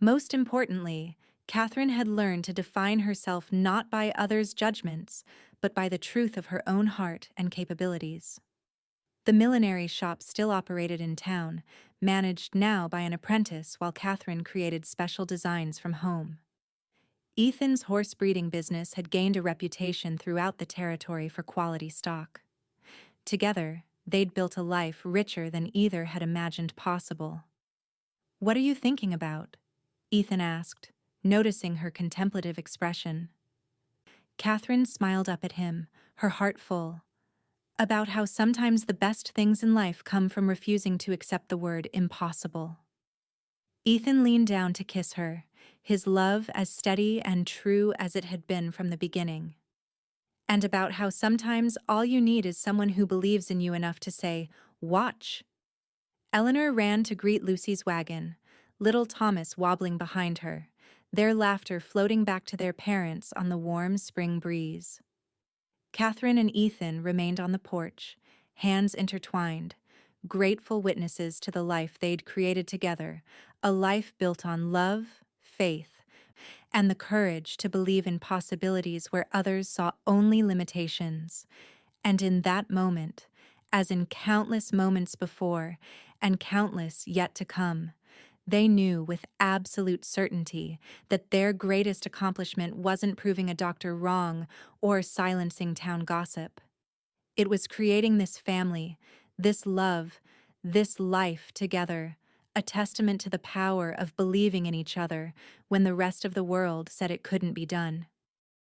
Most importantly, Catherine had learned to define herself not by others' judgments, but by the truth of her own heart and capabilities. The millinery shop still operated in town, managed now by an apprentice while Catherine created special designs from home. Ethan's horse breeding business had gained a reputation throughout the territory for quality stock. Together, they'd built a life richer than either had imagined possible. What are you thinking about? Ethan asked, noticing her contemplative expression. Catherine smiled up at him, her heart full. About how sometimes the best things in life come from refusing to accept the word impossible. Ethan leaned down to kiss her, his love as steady and true as it had been from the beginning. And about how sometimes all you need is someone who believes in you enough to say, "Watch." Eleanor ran to greet Lucy's wagon, little Thomas wobbling behind her, their laughter floating back to their parents on the warm spring breeze. Catherine and Ethan remained on the porch, hands intertwined, grateful witnesses to the life they'd created together, a life built on love, faith, and the courage to believe in possibilities where others saw only limitations. And in that moment, as in countless moments before, and countless yet to come, they knew with absolute certainty that their greatest accomplishment wasn't proving a doctor wrong or silencing town gossip. It was creating this family, this love, this life together, a testament to the power of believing in each other when the rest of the world said it couldn't be done.